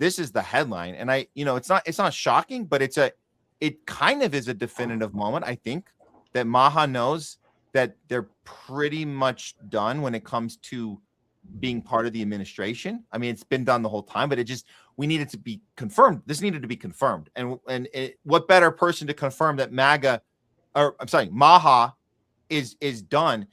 this is the headline. And it's not shocking, but it kind of is a definitive moment. I think that MAHA knows that they're pretty much done when it comes to being part of the administration. I mean, it's been done the whole time, but we needed to be confirmed. This needed to be confirmed. What better person to confirm that MAHA is done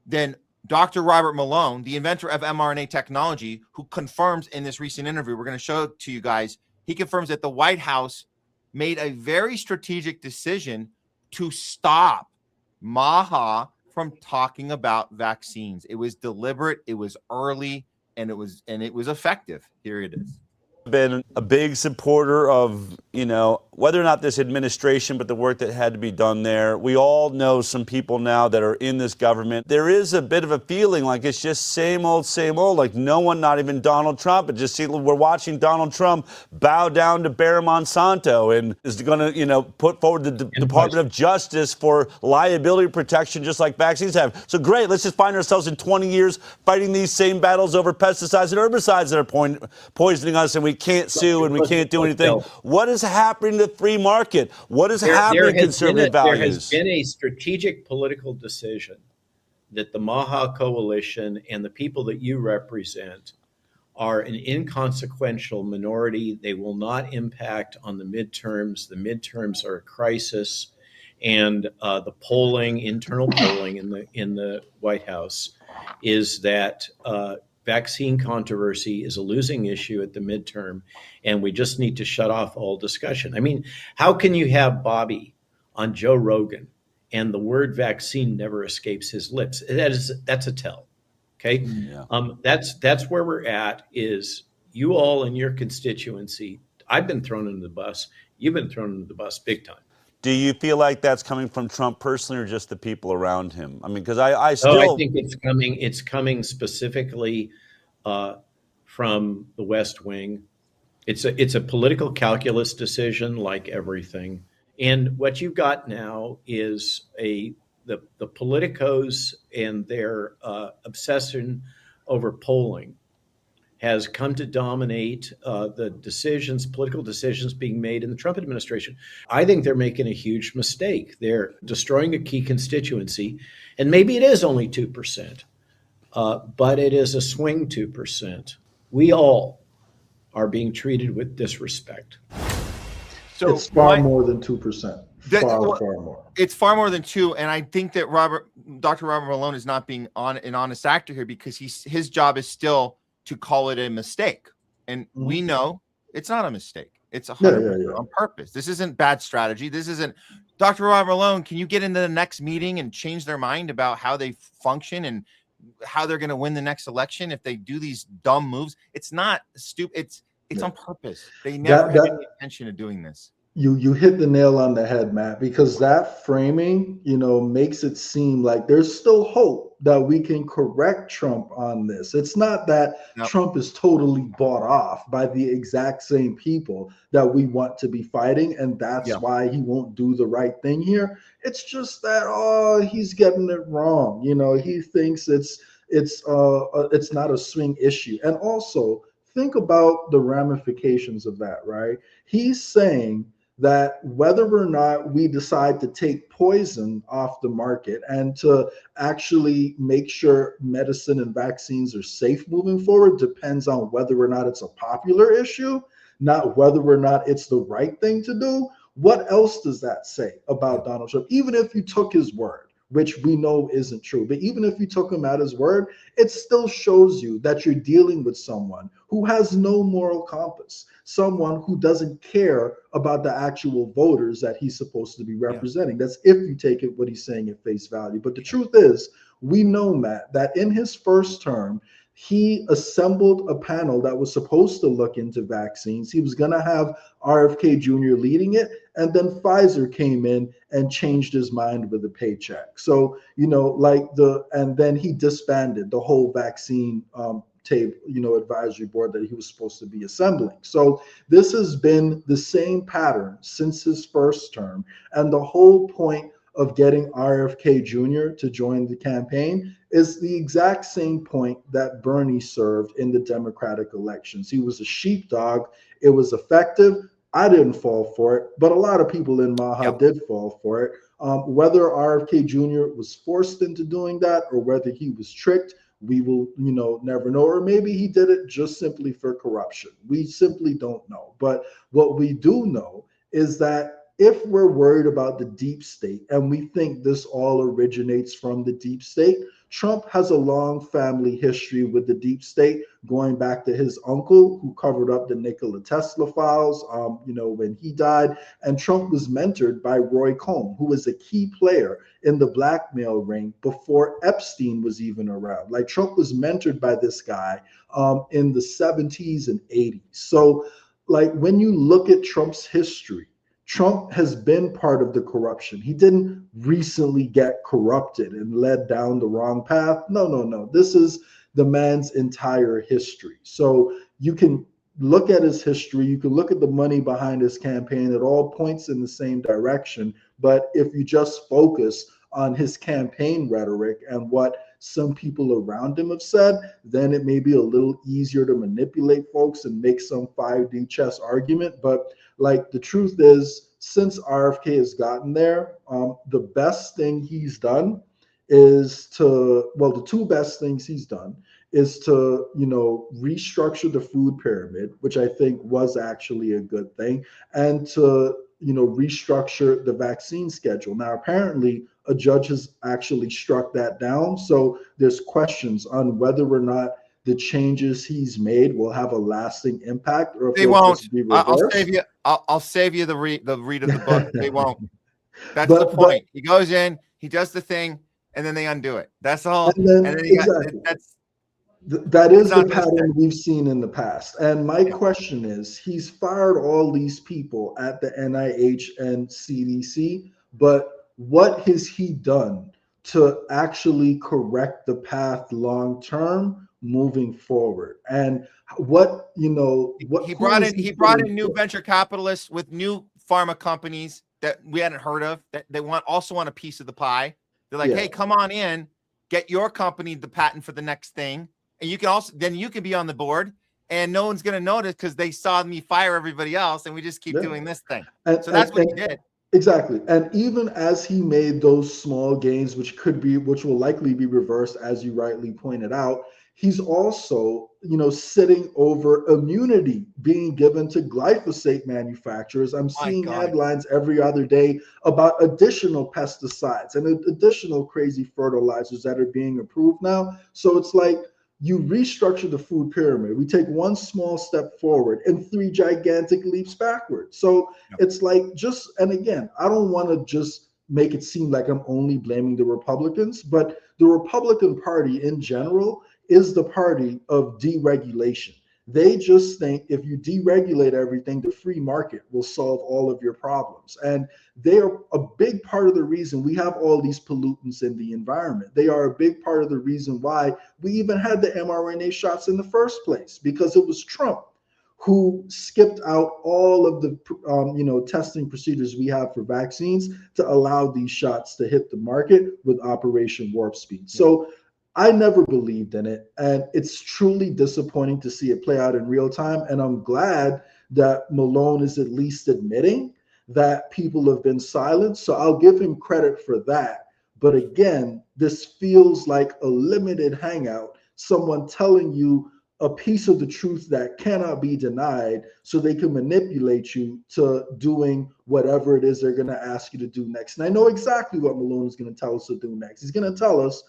than Dr. Robert Malone, the inventor of mRNA technology, who confirms in this recent interview, we're going to show it to you guys. He confirms that the White House made a very strategic decision to stop MAHA from talking about vaccines. It was deliberate, it was early, and it was effective. Here it is. Been a big supporter of, whether or not this administration, but the work that had to be done there. We all know some people now that are in this government. There is a bit of a feeling like it's just same old, like no one, not even Donald Trump, but just we're watching Donald Trump bow down to Bayer Monsanto and is going to, put forward the Department of Justice for liability protection, just like vaccines have. So great, let's just find ourselves in 20 years fighting these same battles over pesticides and herbicides that are poisoning us, and we can't sue and we can't do anything. What is happening to the free market? What is happening to conservative values? There has been a strategic political decision that the MAHA coalition and the people that you represent are an inconsequential minority. They will not impact on the midterms. The midterms are a crisis, and the internal polling in the White House is that vaccine controversy is a losing issue at the midterm, and we just need to shut off all discussion. I mean, how can you have Bobby on Joe Rogan and the word vaccine never escapes his lips? That's a tell. Okay. Yeah. That's where we're at. Is you all in your constituency, I've been thrown into the bus. You've been thrown into the bus big time. Do you feel like that's coming from Trump personally, or just the people around him? I mean, because I I think it's coming specifically from the West Wing. It's a political calculus decision, like everything. And what you've got now is the politicos and their obsession over polling has come to dominate the political decisions being made in the Trump administration. I think they're making a huge mistake. They're destroying a key constituency, and maybe it is only 2%, but it is a swing 2%. We all are being treated with disrespect. So it's far more than 2%. Far more. It's far more than 2%, and I think that Dr. Robert Malone is not being an honest actor here, because his job is still to call it a mistake. And we know it's not a mistake. It's 100% on purpose. This isn't bad strategy. This isn't Dr. Robert Malone. Can you get into the next meeting and change their mind about how they function and how they're going to win the next election if they do these dumb moves? It's not stupid. It's on purpose. They never had any intention of doing this. You hit the nail on the head, Matt, because that framing, makes it seem like there's still hope that we can correct Trump on this. It's not that Trump is totally bought off by the exact same people that we want to be fighting, and that's why he won't do the right thing here. It's just that he's getting it wrong. He thinks it's not a swing issue. And also think about the ramifications of that, right? He's saying that whether or not we decide to take poison off the market and to actually make sure medicine and vaccines are safe moving forward depends on whether or not it's a popular issue, not whether or not it's the right thing to do. What else does that say about Donald Trump? Even if you took his word, which we know isn't true, but even if you took him at his word, it still shows you that you're dealing with someone who has no moral compass, someone who doesn't care about the actual voters that he's supposed to be representing. That's if you take what he's saying at face value. But the truth is, we know, Matt, that in his first term, he assembled a panel that was supposed to look into vaccines. He was going to have RFK Jr. leading it, and then Pfizer came in and changed his mind with a paycheck. So, and then he disbanded the whole vaccine advisory board that he was supposed to be assembling. So this has been the same pattern since his first term. And the whole point of getting RFK Jr. to join the campaign is the exact same point that Bernie served in the Democratic elections. He was a sheepdog It was effective. I didn't fall for it, but a lot of people in MAHA did fall for it. Whether RFK Jr. was forced into doing that or whether he was tricked, we will, never know. Or maybe he did it just simply for corruption. We simply don't know. But what we do know is that if we're worried about the deep state and we think this all originates from the deep state, Trump has a long family history with the deep state, going back to his uncle who covered up the Nikola Tesla files, when he died. And Trump was mentored by Roy Cohn, who was a key player in the blackmail ring before Epstein was even around. Like, Trump was mentored by this guy in the 70s and 80s. So, like, when you look at Trump's history, Trump has been part of the corruption. He didn't recently get corrupted and led down the wrong path. No. This is the man's entire history. So you can look at his history. You can look at the money behind his campaign. It all points in the same direction. But if you just focus on his campaign rhetoric and what some people around him have said, then it may be a little easier to manipulate folks and make some 5D chess argument. But like, the truth is, since RFK has gotten there, the best thing he's done is the two best things he's done is to, restructure the food pyramid, which I think was actually a good thing, and to, restructure the vaccine schedule. Now, apparently, a judge has actually struck that down. So there's questions on whether or not the changes he's made will have a lasting impact, or if They won't. just be reversed. I'll save you the read of the book. They won't. That's But the point. He goes in, he does the thing, and then they undo it. That's all. And then Exactly. That is the not pattern we've seen in the past. And my question is, he's fired all these people at the NIH and CDC, but what has he done to actually correct the path long term moving forward? And what he brought in new venture capitalists with new pharma companies that we hadn't heard of, that they also want a piece of the pie. They're like, hey, come on in, get your company the patent for the next thing, and you can be on the board, and no one's going to notice because they saw me fire everybody else, and we just keep doing this thing. So that's what he did. Exactly. And even as he made those small gains, which will likely be reversed, as you rightly pointed out, he's also, sitting over immunity being given to glyphosate manufacturers. I'm seeing headlines every other day about additional pesticides and additional crazy fertilizers that are being approved now. So it's like, you restructure the food pyramid. We take one small step forward and 3 gigantic leaps backwards. So it's like, and again, I don't want to just make it seem like I'm only blaming the Republicans, but the Republican Party in general is the party of deregulation. They just think if you deregulate everything, the free market will solve all of your problems. And they are a big part of the reason we have all these pollutants in the environment. They are a big part of the reason why we even had the mRNA shots in the first place, because it was Trump who skipped out all of the testing procedures we have for vaccines to allow these shots to hit the market with Operation Warp Speed. So I never believed in it, and it's truly disappointing to see it play out in real time. And I'm glad that Malone is at least admitting that people have been silent. So I'll give him credit for that. But again, this feels like a limited hangout, someone telling you a piece of the truth that cannot be denied so they can manipulate you to doing whatever it is they're going to ask you to do next. And I know exactly what Malone is going to tell us to do next. He's going to tell us,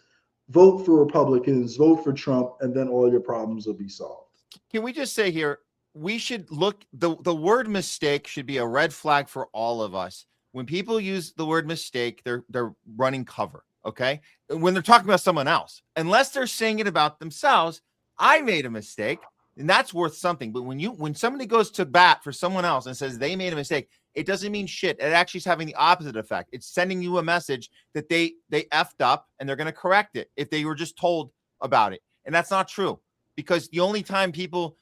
vote for Republicans, vote for Trump, and then all your problems will be solved. Can we just say here, we should look, the word mistake should be a red flag for all of us. When people use the word mistake, they're running cover, okay? When they're talking about someone else, unless they're saying it about themselves, I made a mistake, and that's worth something. But when somebody goes to bat for someone else and says they made a mistake, it doesn't mean shit. It actually is having the opposite effect. It's sending you a message that they effed up and they're going to correct it if they were just told about it. And that's not true, because the only time people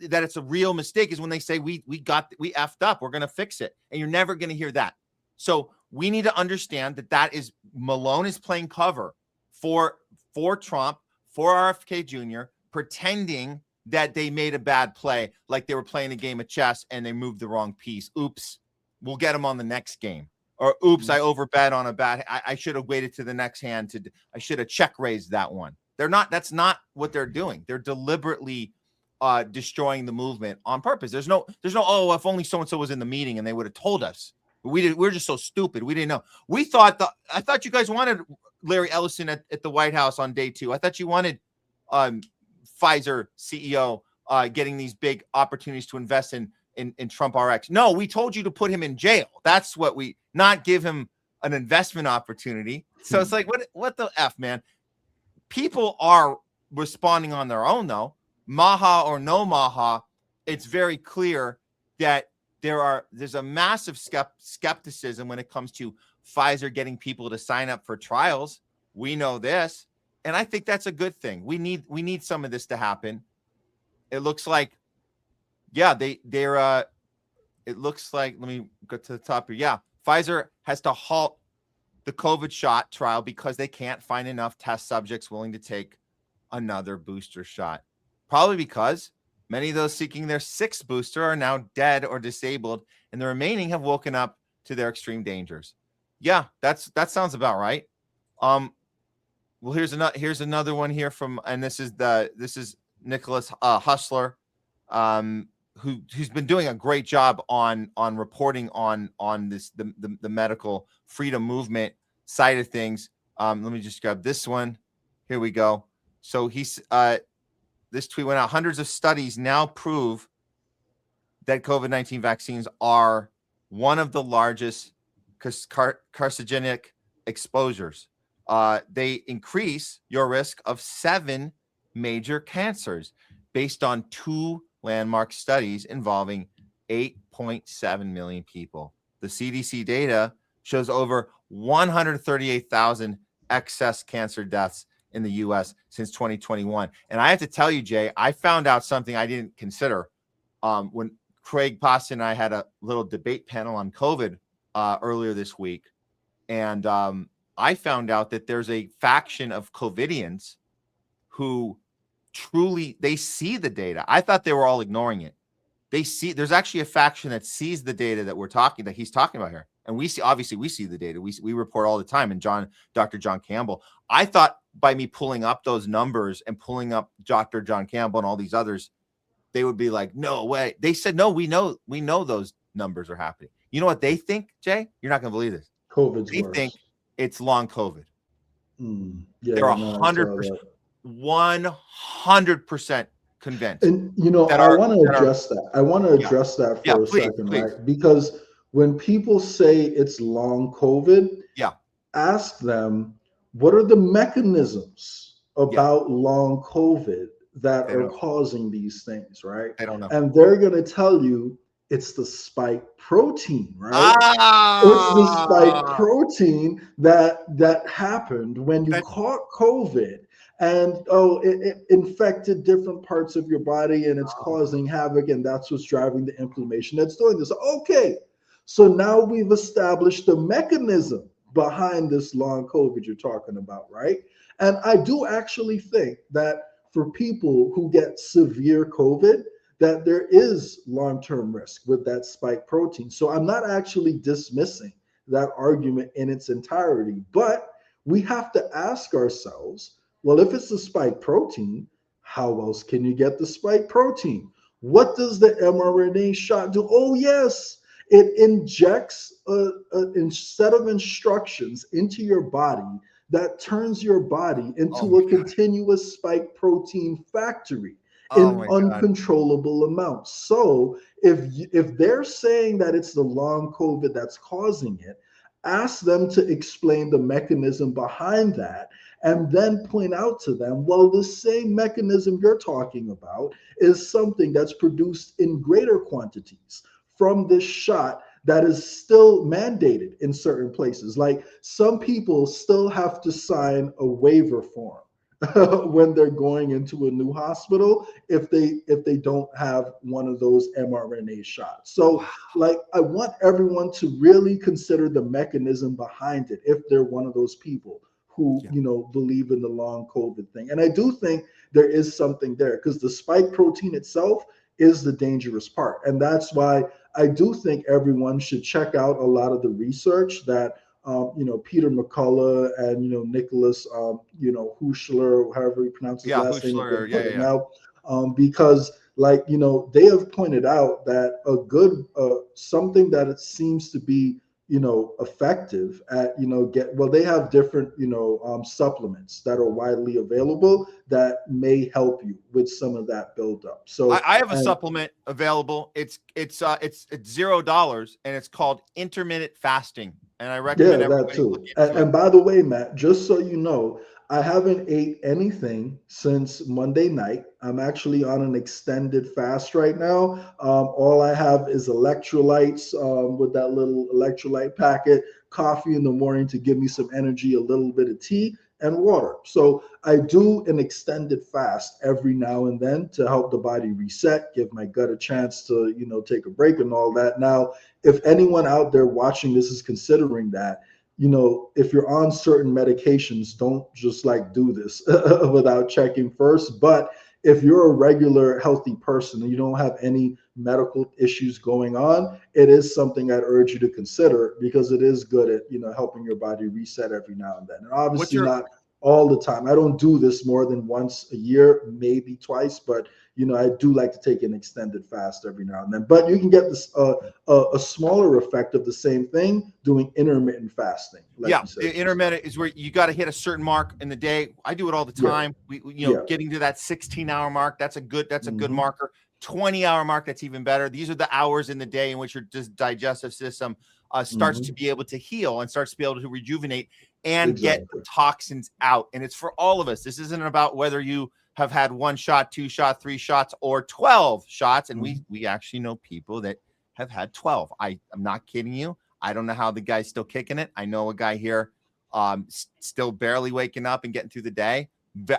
that it's a real mistake is when they say we effed up, we're going to fix it. And you're never going to hear that. So we need to understand that is Malone is playing cover for Trump, for RFK Jr., pretending that they made a bad play, like they were playing a game of chess and they moved the wrong piece. Oops, we'll get them on the next game. Or oops, I overbet on a bad. I should have waited to the next hand I should have check raised that one. They're not. That's not what they're doing. They're deliberately destroying the movement on purpose. There's no. Oh, if only so and so was in the meeting and they would have told us. We're just so stupid. We didn't know. I thought you guys wanted Larry Ellison at the White House on day 2. I thought you wanted Pfizer CEO getting these big opportunities to invest in Trump RX. No, we told you to put him in jail. That's what not give him an investment opportunity. So it's like, what the F, man? People are responding on their own, though. MAHA or no MAHA, it's very clear that there's a massive skepticism when it comes to Pfizer getting people to sign up for trials. We know this, and I think that's a good thing. We need some of this to happen. It looks like, yeah, they're it looks like, let me go to the top here. Yeah, Pfizer has to halt the COVID shot trial because they can't find enough test subjects willing to take another booster shot. Probably because many of those seeking their 6th booster are now dead or disabled, and the remaining have woken up to their extreme dangers. Yeah, that sounds about right. Well, here's another one here from, and this is Nicholas Hustler, who's been doing a great job on reporting on this the medical freedom movement side of things. Let me just grab this one. Here we go. So he's this tweet went out. Hundreds of studies now prove that COVID-19 vaccines are one of the largest carcinogenic exposures. They increase your risk of 7 major cancers based on 2 landmark studies involving 8.7 million people. The CDC data shows over 138,000 excess cancer deaths in the U.S. since 2021. And I have to tell you, Jay, I found out something I didn't consider when Craig Pasta and I had a little debate panel on COVID earlier this week. And I found out that there's a faction of COVIDians who truly, they see the data. I thought they were all ignoring it. There's actually a faction that sees the data that he's talking about here. And we see the data. We report all the time. And Dr. John Campbell, I thought by me pulling up those numbers and pulling up Dr. John Campbell and all these others, they would be like, no way. They said, no, we know those numbers are happening. You know what they think, Jay? You're not going to believe this. They think it's long COVID. Yeah, they're 100%, 100% convinced. And I want to address that. I want to address that for a second, please. Right? Because when people say it's long COVID, ask them, what are the mechanisms about long COVID that are causing these things, right? They don't know. And they're going to tell you it's the spike protein, right? It's the spike protein that happened when you caught COVID, and it infected different parts of your body, and it's causing havoc, and that's what's driving the inflammation that's doing this. Okay, so now we've established the mechanism behind this long COVID you're talking about, right? And I do actually think that for people who get severe COVID, that there is long-term risk with that spike protein. So I'm not actually dismissing that argument in its entirety, but we have to ask ourselves, well, if it's the spike protein, how else can you get the spike protein? What does the mRNA shot do? Oh, yes, it injects a set of instructions into your body that turns your body into a continuous spike protein factory in uncontrollable amounts. So if they're saying that it's the long COVID that's causing it, ask them to explain the mechanism behind that, and then point out to them, well, the same mechanism you're talking about is something that's produced in greater quantities from this shot that is still mandated in certain places. Like, some people still have to sign a waiver form when they're going into a new hospital if they don't have one of those mRNA shots. So like, I want everyone to really consider the mechanism behind it if they're one of those people who believe in the long COVID thing. And I do think there is something there, because the spike protein itself is the dangerous part. And that's why I do think everyone should check out a lot of the research that Peter McCullough and Nicholas Huschler, however you pronounce his last name, have been putting out, because they have pointed out that a good something that it seems to be effective at they have different supplements that are widely available that may help you with some of that buildup. So I have a supplement available. It's $0 and it's called intermittent fasting, and I recommend that too. And by the way, Matt, just so you know, I haven't ate anything since Monday night. I'm actually on an extended fast right now. All I have is electrolytes with that little electrolyte packet, coffee in the morning to give me some energy, a little bit of tea, and water. So I do an extended fast every now and then to help the body reset, give my gut a chance to, take a break and all that. Now, if anyone out there watching this is considering that, if you're on certain medications, don't just do this without checking first. But if you're a regular healthy person and you don't have any medical issues going on, it is something I'd urge you to consider, because it is good at, helping your body reset every now and then. And obviously not all the time. I don't do this more than once a year, maybe twice, but I do like to take an extended fast every now and then. But you can get this a smaller effect of the same thing doing intermittent fasting. Intermittent is where you got to hit a certain mark in the day. I do it all the time. Getting to that 16-hour mark, that's a good marker. 20-hour mark, that's even better. These are the hours in the day in which your digestive system starts to be able to heal and starts to be able to rejuvenate and get the toxins out. And it's for all of us. This isn't about whether you have had 1 shot, 2 shots, 3 shots, or 12 shots. And we actually know people that have had 12. I'm not kidding you. I don't know how the guy's still kicking it. I know a guy here still barely waking up and getting through the day.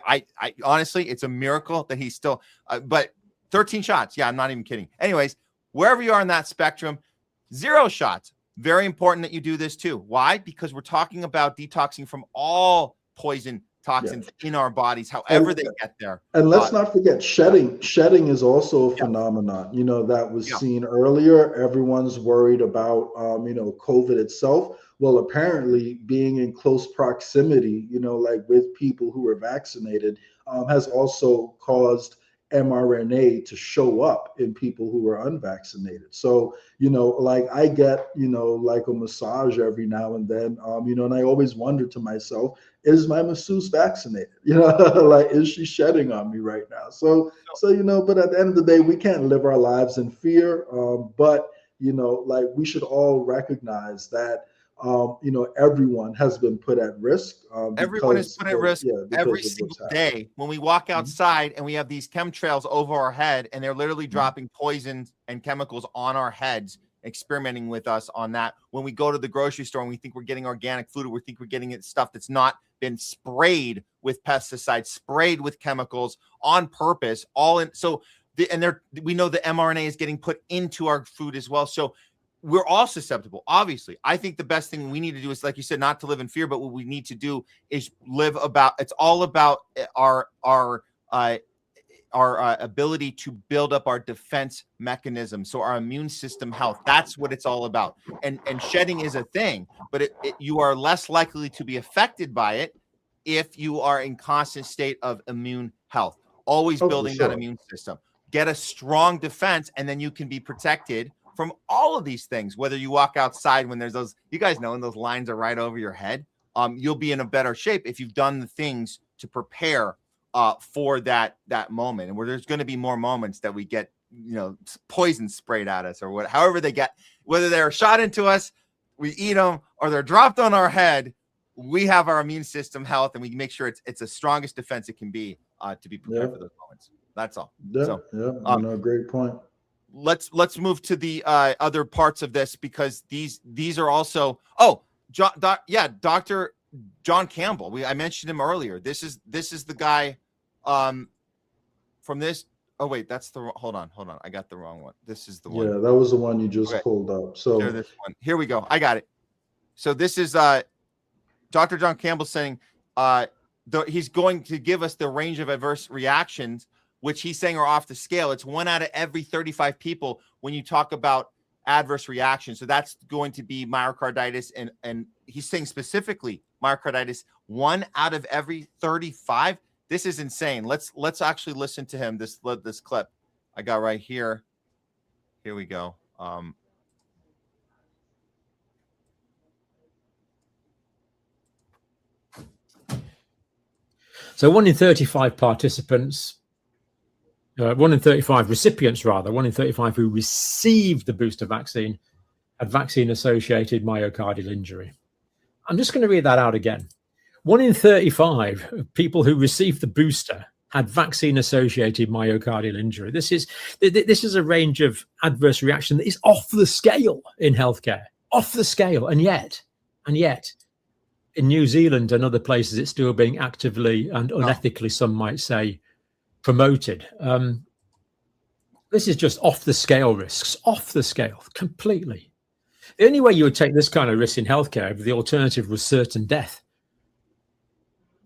I honestly, it's a miracle that he's still, but 13 shots. Yeah, I'm not even kidding. Anyways, wherever you are in that spectrum, 0 shots. Very important that you do this too. Why? Because we're talking about detoxing from all poison toxins in our bodies, however they get there. And let's not forget shedding. Shedding is also a phenomenon, that was seen earlier. Everyone's worried about, COVID itself. Well, apparently being in close proximity, with people who are vaccinated, has also caused mRNA to show up in people who are unvaccinated. So, I get, a massage every now and then, and I always wonder to myself, is my masseuse vaccinated? Is she shedding on me right now? So, but at the end of the day, we can't live our lives in fear. But, we should all recognize that, everyone has been put at risk. Everyone is put at risk every single day when we walk outside and we have these chemtrails over our head, and they're literally dropping poisons and chemicals on our heads, experimenting with us on that. When we go to the grocery store and we think we're getting organic food, or we think we're getting it stuff that's not been sprayed with pesticides, sprayed with chemicals on purpose, all in. So, we know the mRNA is getting put into our food as well. So, we're all susceptible. Obviously, I think the best thing we need to do is, like you said, not to live in fear, but what we need to do is it's all about our ability to build up our defense mechanism. So our immune system health, that's what it's all about. And shedding is a thing, but you are less likely to be affected by it if you are in constant state of immune health, always building that immune system. Get a strong defense, and then you can be protected from all of these things. Whether you walk outside when there's those, you guys know, when those lines are right over your head, you'll be in a better shape if you've done the things to prepare for that moment. And where there's going to be more moments that we get, poison sprayed at us, or however they get, whether they're shot into us, we eat them, or they're dropped on our head. We have our immune system health, and we make sure it's the strongest defense it can be to be prepared for those moments. That's all. Great point. Let's move to the other parts of this, because these are also Dr. John Campbell. I mentioned him earlier. This is the guy from this. Oh wait, that's the hold on. I got the wrong one. This is the one. Yeah, that was the one you just pulled up. So this one. Here we go. I got it. So this is Dr. John Campbell saying he's going to give us the range of adverse reactions, which he's saying are off the scale. It's 1 out of every 35 people when you talk about adverse reactions. So that's going to be myocarditis, and he's saying specifically myocarditis 1 out of every 35. This is insane. Let's actually listen to him. This clip I got right here. Here we go. So 1 in 35 participants, 1 in 35 recipients, rather, 1 in 35 who received the booster vaccine had vaccine-associated myocardial injury. I'm just going to read that out again. 1 in 35 people who received the booster had vaccine-associated myocardial injury. This is a range of adverse reaction that is off the scale in healthcare, off the scale, and yet, in New Zealand and other places, it's still being actively and unethically, some might say, promoted. This is just off the scale risks, off the scale completely. The only way you would take this kind of risk in healthcare, if the alternative was certain death.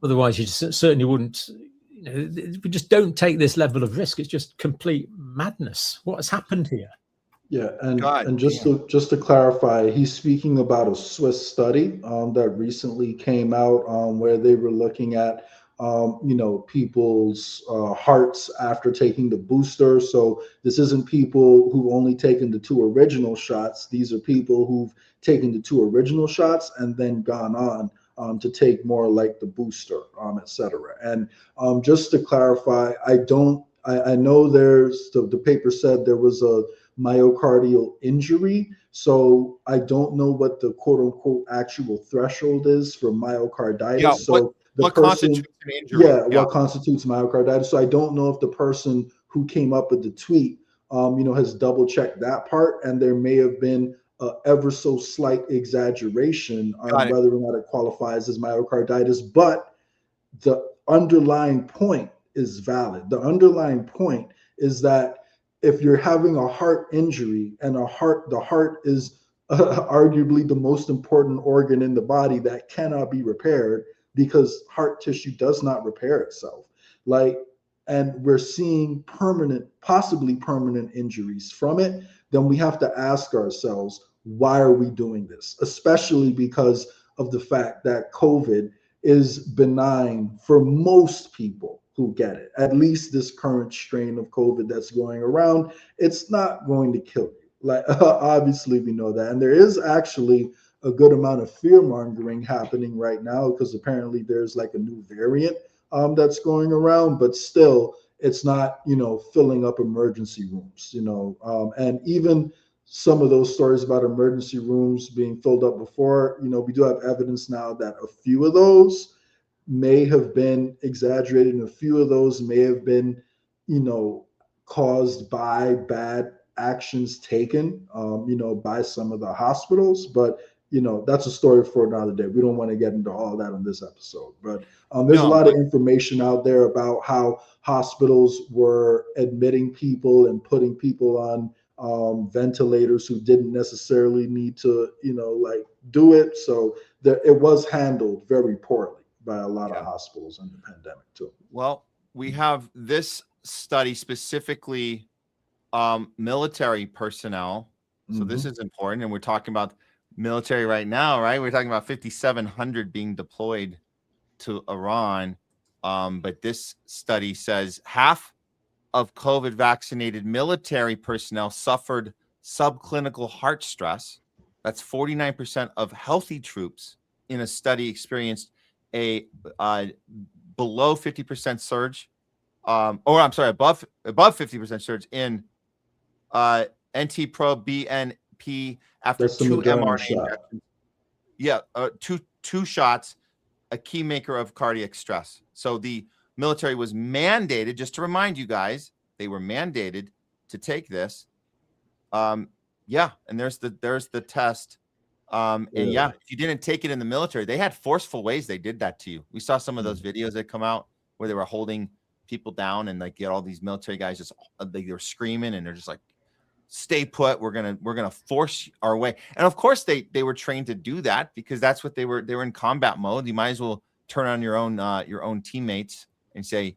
Otherwise, you just certainly wouldn't. We just don't take this level of risk. It's just complete madness. What has happened here? Yeah, and just to clarify, he's speaking about a Swiss study that recently came out where they were looking at people's hearts after taking the booster. So this isn't people who've only taken the 2 original shots. These are people who've taken the 2 original shots and then gone on to take more like the booster, et cetera. And just to clarify, I know the paper said there was a myocardial injury. So I don't know what the quote unquote actual threshold is for myocarditis. Yeah, so what constitutes an injury? What constitutes myocarditis. So I don't know if the person who came up with the tweet, has double checked that part, and there may have been ever so slight exaggeration on whether or not it qualifies as myocarditis, but the underlying point is valid. The underlying point is that if you're having a heart injury, and the heart is arguably the most important organ in the body that cannot be repaired because heart tissue does not repair itself. And we're seeing possibly permanent injuries from it, then we have to ask ourselves, why are we doing this? Especially because of the fact that COVID is benign for most people who get it. At least this current strain of COVID that's going around, it's not going to kill you. Obviously we know that. And there is actually a good amount of fear mongering happening right now because apparently there's a new variant that's going around, but still it's not, filling up emergency rooms, and even some of those stories about emergency rooms being filled up before, we do have evidence now that a few of those may have been exaggerated, and a few of those may have been, caused by bad actions taken, by some of the hospitals. But, that's a story for another day. We don't want to get into all that on this episode. But there's a lot of information out there about how hospitals were admitting people and putting people on ventilators who didn't necessarily need to, do it. So it was handled very poorly by a lot of hospitals in the pandemic too. Well, we have this study specifically military personnel. So this is important. And we're talking about military right now, right? We're talking about 5,700 being deployed to Iran. But this study says half of COVID vaccinated military personnel suffered subclinical heart stress. That's 49% of healthy troops in a study experienced a below 50% surge, above 50% surge in NT-proBNP after That's 2 mRNA shot. injections. Two shots, a key maker of cardiac stress. So the military was mandated, just to remind you guys, they were mandated to take this. And there's the test. If you didn't take it in the military, they had forceful ways they did that to you. We saw some of those videos that come out where they were holding people down and get all these military guys just they were screaming and they're just like, stay put. We're gonna force our way. And of course they were trained to do that because that's what they were in combat mode. You might as well turn on your own teammates and say,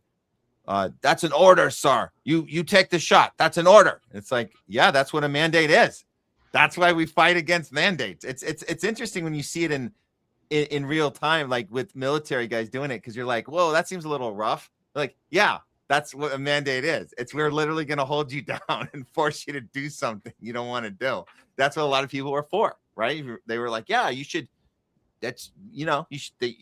that's an order, sir. You take the shot. That's an order. It's like, yeah, that's what a mandate is. That's why we fight against mandates. It's interesting when you see it in real time, like with military guys doing it, because you're like, whoa, that seems a little rough. Like, yeah, that's what a mandate is. We're literally going to hold you down and force you to do something you don't want to do. That's what a lot of people were for, right? They were like, yeah, you should. That's, you should.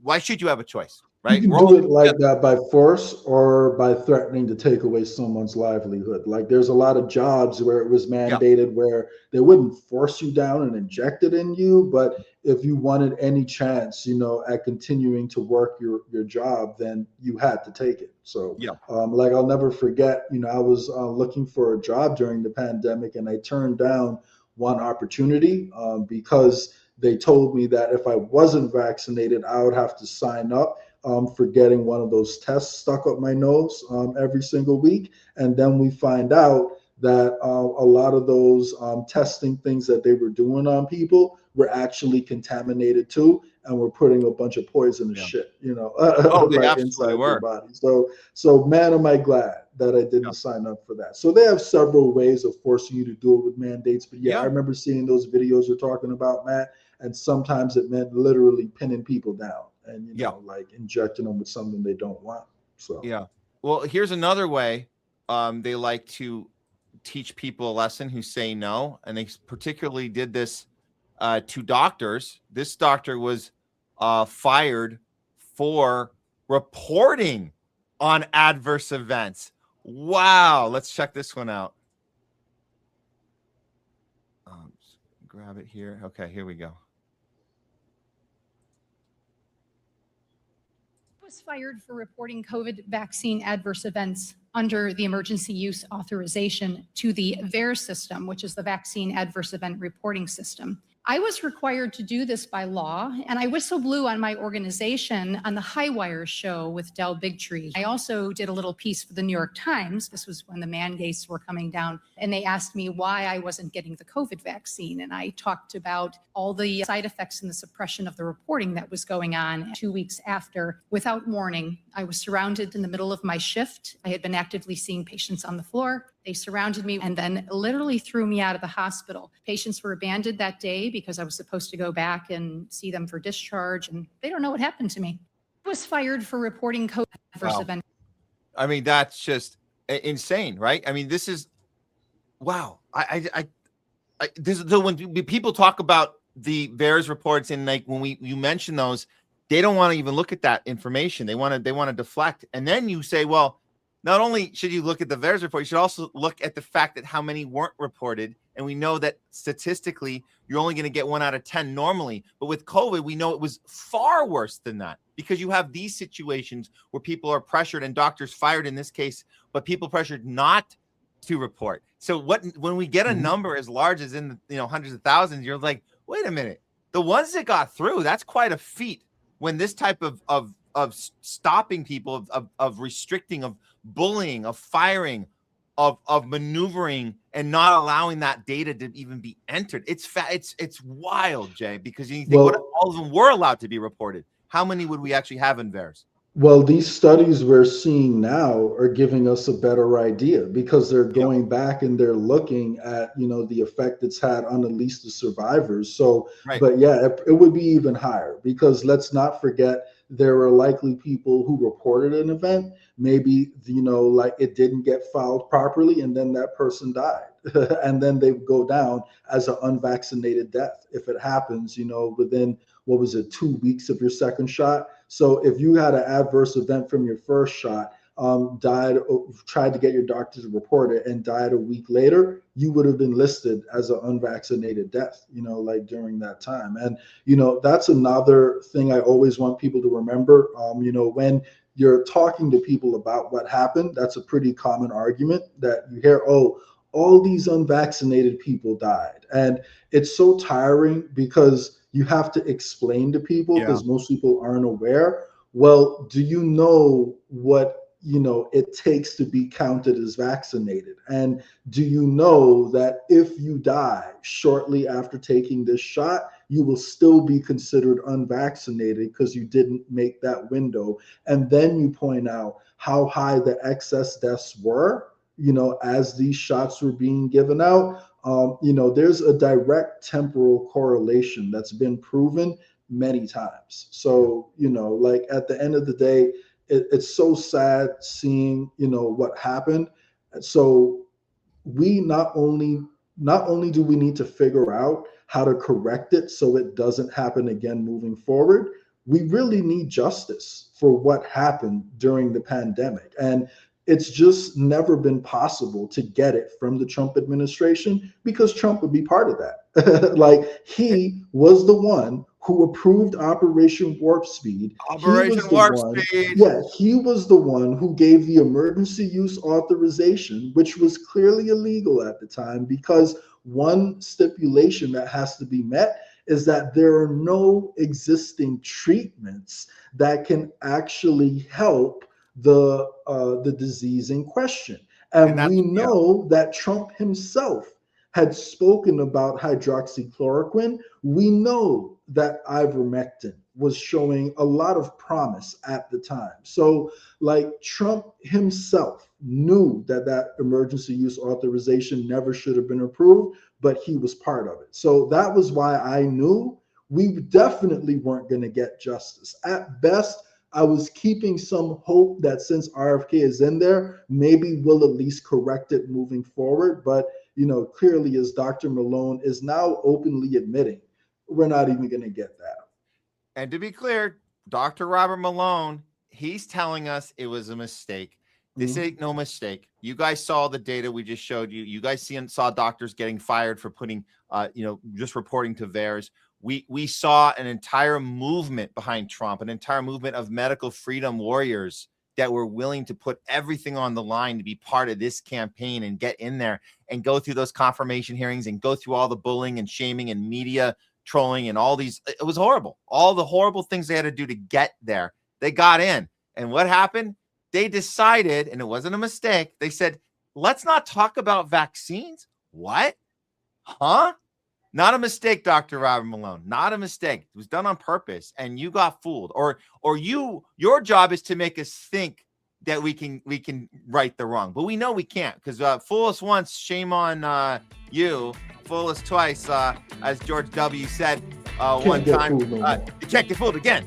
Why should you have a choice? Right? You can do it like that by force or by threatening to take away someone's livelihood. Like there's a lot of jobs where it was mandated where they wouldn't force you down and inject it in you, but if you wanted any chance, at continuing to work your job, then you had to take it. So like I'll never forget, I was looking for a job during the pandemic and I turned down one opportunity because they told me that if I wasn't vaccinated, I would have to sign up for getting one of those tests stuck up my nose every single week. And then we find out that a lot of those testing things that they were doing on people were actually contaminated too, and were putting a bunch of poisonous shit, like inside their body. So man, am I glad that I didn't sign up for that. So they have several ways of forcing you to do it with mandates. But I remember seeing those videos you're talking about, Matt, and sometimes it meant literally pinning people down and like injecting them with something they don't want. So well, here's another way they like to teach people a lesson who say no, and they particularly did this to doctors. This doctor was fired for reporting on adverse events. Wow, let's check this one out. Grab it here. Okay, here we go. Was fired for reporting COVID vaccine adverse events under the emergency use authorization to the VAERS system, which is the vaccine adverse event reporting system. I was required to do this by law, and I whistle blew on my organization on the Highwire show with Del Bigtree. I also did a little piece for the New York Times. This was when the mandates were coming down, and they asked me why I wasn't getting the COVID vaccine. And I talked about all the side effects and the suppression of the reporting that was going on. 2 weeks after, without warning, I was surrounded in the middle of my shift. I had been actively seeing patients on the floor. They surrounded me and then literally threw me out of the hospital. Patients were abandoned that day because I was supposed to go back and see them for discharge, and they don't know what happened to me. I was fired for reporting COVID adverse event. I mean, that's just insane, right? I mean, this is wow. This is when people talk about the VAERS reports, and like when you mention those, they don't want to even look at that information. They want to deflect, and then you say, well, not only should you look at the VAERS report, you should also look at the fact that how many weren't reported. And we know that statistically, you're only going to get 1 out of 10 normally. But with COVID, we know it was far worse than that, because you have these situations where people are pressured and doctors fired in this case, but people pressured not to report. So when we get a number as large as in the hundreds of thousands, you're like, wait a minute, the ones that got through, that's quite a feat. When this type of stopping people, of restricting, of bullying, of firing, of maneuvering, and not allowing that data to even be entered. It's wild, Jay, because you think, what if all of them were allowed to be reported? How many would we actually have in VAERS? Well, these studies we're seeing now are giving us a better idea, because they're going back and they're looking at, the effect it's had on at least the survivors. So, but it would be even higher, because let's not forget, there were likely people who reported an event, maybe, like it didn't get filed properly, and then that person died. And then they go down as an unvaccinated death if it happens, within, 2 weeks of your second shot. So if you had an adverse event from your first shot, tried to get your doctor to report it and died a week later, you would have been listed as an unvaccinated death, like during that time. And, that's another thing I always want people to remember. When you're talking to people about what happened, that's a pretty common argument that you hear, all these unvaccinated people died. And it's so tiring, because you have to explain to people, because most people aren't aware. Well, do you know what it takes to be counted as vaccinated? And do you know that if you die shortly after taking this shot, you will still be considered unvaccinated because you didn't make that window. And then you point out how high the excess deaths were, as these shots were being given out. There's a direct temporal correlation that's been proven many times. So, like at the end of the day, it's so sad seeing, what happened. So we not only do we need to figure out how to correct it so it doesn't happen again moving forward, we really need justice for what happened during the pandemic. And it's just never been possible to get it from the Trump administration because Trump would be part of that. Like, he was the one who approved Operation Warp Speed. Operation Warp Speed. Yeah, he was the one who gave the emergency use authorization, which was clearly illegal at the time, because one stipulation that has to be met is that there are no existing treatments that can actually help the disease in question. And we know that Trump himself had spoken about hydroxychloroquine. We know that ivermectin was showing a lot of promise at the time. So, like, Trump himself knew that emergency use authorization never should have been approved, but he was part of it. So that was why I knew we definitely weren't going to get justice. At best, I was keeping some hope that since RFK is in there, maybe we'll at least correct it moving forward. But, clearly, as Dr. Malone is now openly admitting, we're not even going to get that. And to be clear, Dr. Robert Malone, he's telling us it was a mistake. This ain't no mistake. You guys saw the data we just showed you. You guys saw doctors getting fired for putting, just reporting to VAERS. We saw an entire movement behind Trump, an entire movement of medical freedom warriors that were willing to put everything on the line to be part of this campaign and get in there and go through those confirmation hearings and go through all the bullying and shaming and media trolling and all these. It was horrible. All the horrible things they had to do to get there. They got in. And what happened? They decided, and it wasn't a mistake, they said, let's not talk about vaccines. What? Huh? Not a mistake, Dr. Robert Malone. Not a mistake. It was done on purpose, and you got fooled. Or your job is to make us think that we can right the wrong, but we know we can't, because fool us once, shame on you. Fool us twice, as George W. said one time. You can't get fooled again.